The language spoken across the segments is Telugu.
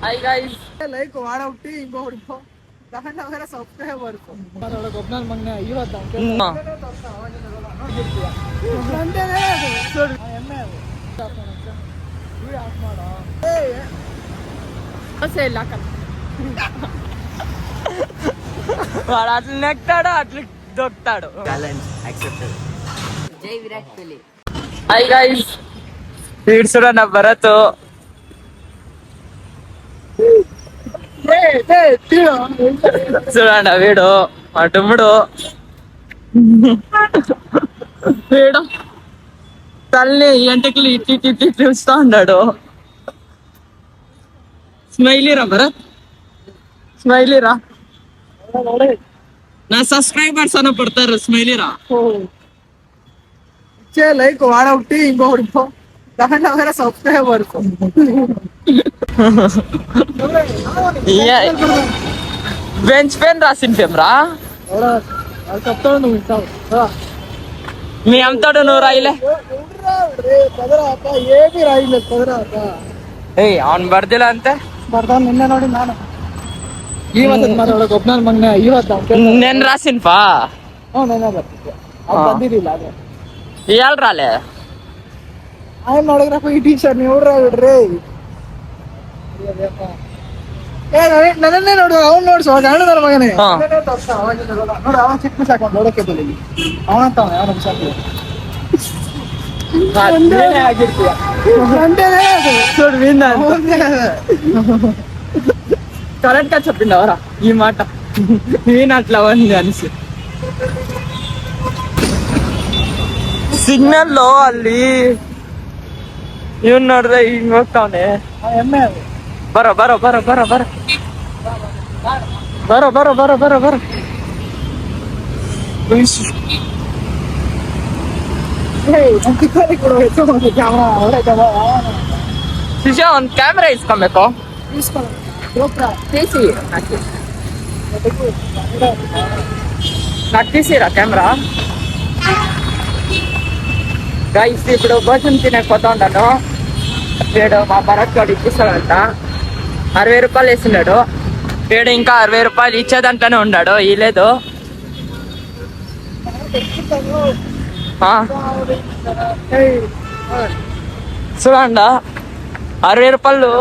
హాయ్ గైస్ లైక్ వాడొకటి ఇంకొకటి దాంట్లో వేరే సబ్స్క్రైబర్ గొప్పనాలు మన ఇవ్వద్దాం వాడు అట్లా నెక్తాడు అట్లా దొక్కుతాడు. జై విరాట్ కోహ్లీ. హాయ్ గైస్ వీడు చూడండి భరత్ చూడండి వీడు మా తమ్ముడు వీడు తల్లి ఎంటకి ఇట్టి చూస్తా ఉన్నాడు. స్మైలీరా భరత్ స్మైలీరా నా సబ్స్క్రైబర్స్ అన్న పడతారు. స్మైలీరా లైక్ వాడొకటి ఇంకొకటి దాంట్లో వేరే సబ్స్క్రైబర్ బెంచ్ పెన్ రాసింటేమ్రా చెప్తాడు నువ్వు వింటావు. మీ అమ్ముతాడు నువ్వు రాయిలే. ఏమి రాయలేదు కుదరాక ఏయ్ అవును బర్దీలో అంతే ಬರ್ತಾವ ನಿನ್ನೆ ನೋಡಿ ನಾನು ಇವತ್ತು ಮಾತಾಡೋಕೆ ಒಬ್ಬನ ಮಗನ ಇವತ್ತು నేను రాసిన్పా ನೆನ್ನೆ ಬರ್ತಿದ್ದೆ ಅದು ಬಂದಿರಲಿಲ್ಲ ಅದು ఇవాళ రాలే. ఆయన ನೋಡಿದ್ರಪ್ಪ ಈ ಟೀ ಶರ್ಟ್ ನೀವು ಬಿಡ್ರಿ ನನ್ನೇ ನೋಡು ಅವ್ನು ನೋಡ್ಸು ಗಂಡದಲ್ಲ ಮಗನೇ ನೋಡಿ ಅವನ್ ಚಿಕ್ಕ ಬಿಸಾಕ ನೋಡಕ್ಕೆ ಬಲ್ಲಿ ಅವನಂತ ಅವನ ಬಿಸಾಕ ಆಗಿರ್ತೀಯ కరెక్ట్ గా చెప్పింది ఎవరా ఈ మాట నేను అట్లా ఉంది అనేసి. సిగ్నల్ లో ಅಲ್ಲಿ ಇವ್ ನೋಡ್ರೆ ಹಿಂಗ್ ಹೋಗ್ತಾವನೆ. ಎಮ್ಮೆ ಅದು ಬರೋ ಬರೋ ಬರೋ ಬರೋ ಬರೋ ಬರೋ ಬರೋ ಬರೋ ಬರೋ ಬರೋ ಶಿಶಾ ಒಂದ್ ಕ್ಯಾಮ್ರಾ ಇಸ್ಕೊಬೇಕು. తీసి నాకు తీసిరా కెమెరా. గైస్ ఇప్పుడు భోజనం తినకపోతా ఉన్నాను. వీడు మా భరత్ గారు ఇప్పిస్తాడంట 60 రూపాయలు వేసినాడు. వీడు ఇంకా 60 రూపాయలు ఇచ్చేదంటనే ఉన్నాడు ఇలేదు. చూడండి 60 రూపాయలు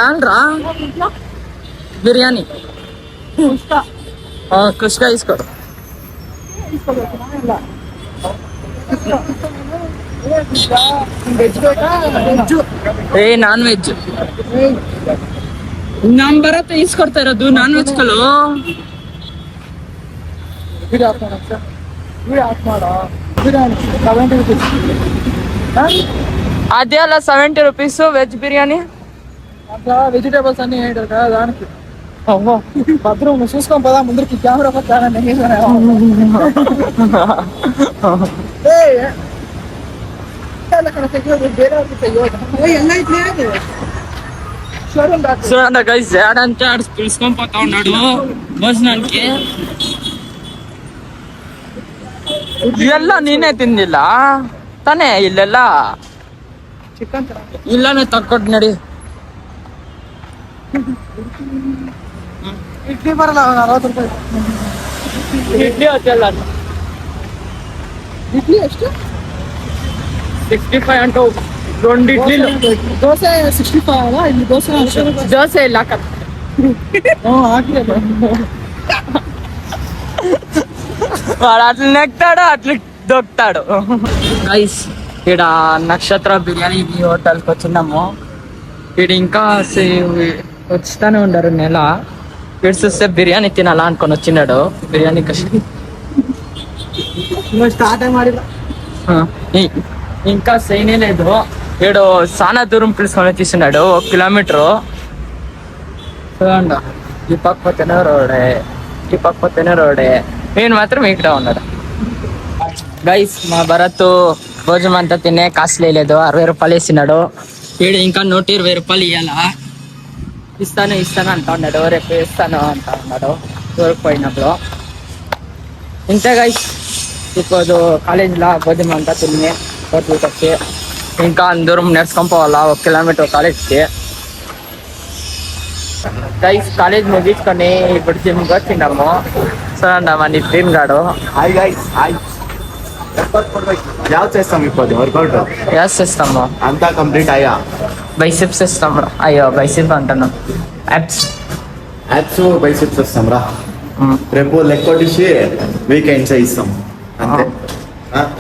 ఏంట్రా బిర్యానీ కుష్కా తీసుకోడు. ఏ నాన్ వెజ్ నంబర్ తీసుకొಡ್ತಾರದು ನಾನ್ ವೆಜ್ ಕಲು అదే అలా 70 రూపీస్ వెజ్ బిర్యానీ. వెజిటేబుల్స్ అన్ని వేయడం కదా దానికి భద్రం చూసుకొని పదా ముందరికి కెమెరా చూడండి గైస్ ఏడంటే ఆడు పిలుచుకొని పోతా ఉన్నాడు భోజనానికి. ಎಲ್ಲ ನೀನೇ ತಿಂದಿಲ್ಲ ತಾನೇ ಇಲ್ಲೆಲ್ಲ ಚಿಕನ್ ಇಲ್ಲನೇ ತಕ್ಕೊಟ್ ನಡಿ. ಇಡ್ಲಿ ಬರಲ್ಲ 60 ರೂಪಾಯಿ ಇಡ್ಲಿ ಹೋಟೆಲ್ ಇಡ್ಲಿ ಎಷ್ಟು 65 ಅಂಟು 2 ಇಡ್ಲಿಲು. ದೋಸೆ 65 ಅಲ್ಲ ಇಲ್ಲಿ ದೋಸೆ ಇಲ್ಲ ಹಾಕಿ వాడు అట్లా నెక్తాడు అట్లా దొక్కుతాడు. గైస్ ఇక్కడ నక్షత్ర బిర్యానీ హోటల్కి వచ్చినాము. ఇక్కడ ఇంకా వచ్చుతానే ఉండరు నెల. వీడు చూస్తే బిర్యానీ తినాలా అనుకొని వచ్చినాడు. బిర్యానీ ಸ್ಟಾರ್ಟ್ ಮಾಡಿಲ್ಲ ఇంకా సైనే లేదు. వీడు చాలా దూరం పిలుచుకొని తీస్తున్నాడు 1 కిలోమీటరు. చూడండి ఈ పక్క పోతేనే రోడే ఈ పక్క పోతేనే రోడే. నేను మాత్రం ఇక్కడ ఉన్నాడు. గైస్ మా భరత్ భోజనం అంతా తినే కాస్ట్లీ లేదు 60 రూపాయలు వేసినాడు. వీడు ఇంకా 120 రూపాయలు ఇవ్వాలా. ఇస్తాను అంటా ఉన్నాడు. రేపు ఇస్తాను అంటా ఉన్నాడు ఊరికి పోయినప్పుడు. ఇంతే గైస్ ఇప్పుడు కాలేజ్లో భోజనం అంతా తినే హోటల్కి వచ్చి ఇంకా అందరం నేర్చుకొని పోవాలా 1 కిలోమీటర్ కాలేజ్కి. గైస్ కాలేజ్ ముగించుకొని ఇప్పుడు జిమ్కి వచ్చినాము. చూడండి మన డ్రీమ్ గాడు. Hi guys, hi. ಯಾವ చేస్తాం ఇప్పుడు వర్కౌట్ ఎస్ ఇస్తాము. అంతా కంప్లీట్ అయ్యా. బైసిప్స్ ఇస్తాం. అయ్యో బైసిప్ అంటాను, యాప్స్. యాప్స్ బైసిప్స్ వస్తాం రా. రేపు లెగ్ కొట్టేసి వీకెండ్స్ ఇస్తాం అంతే.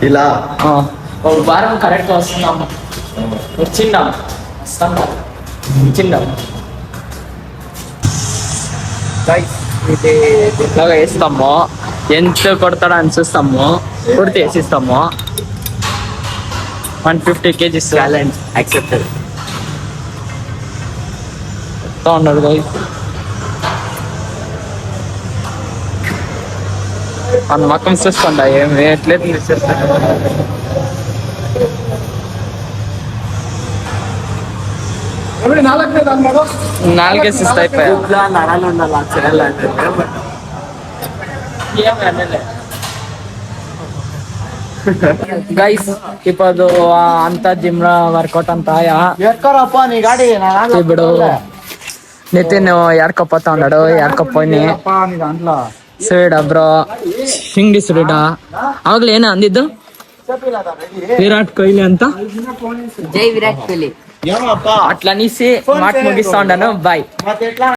ఇలా ఒక వారం కరెక్ట్గా వస్తున్నాము. వచ్చిందాం వస్తాం వచ్చిందాం. ఇది ఇట్లాగా వేస్తాము. ఎంత కొడతాడో అని చూస్తాము. కొడితే వేసిస్తాము. 150 kgs ఛాలెంజ్ యాక్సెప్టెడ్. ఉన్నాడు గైస్. మన మక్కం చూసుకోండి ఏమి ఎట్లేదు నాలుగేసి అయిపోయా. నరాలు ఉండాలి చేయాలంటే. ಗೈಸ್ ఇప్పుడు ಅಂತ ಜಿಮ್ ವರ್ಕೌಟ್ ಅಂತ ఎక్కరప్ప నీ గాడి ఇప్పుడు నితిన్ ఎడకపోతా ఉన్నాడు. ఎడకపోయి నీ దాంట్లో ಸುರಿಡ ಬ್ರೋ ಹಿಂಡಿ ಸುರಿಡ. ಅವಾಗ್ಲೇ ಏನ ಅಂದಿದ್ದು ವಿರಾಟ್ ಕೊಹ್ಲಿ ಅಂತ. ಜೈ ವಿರಾಟ್ ಕೊಹ್ಲಿ. ఏమప్ప అట్లా అనేసి మాట ముగిస్తా ఉన్నాను. బాయ్. ಮತ್ತೆ ఎట్లా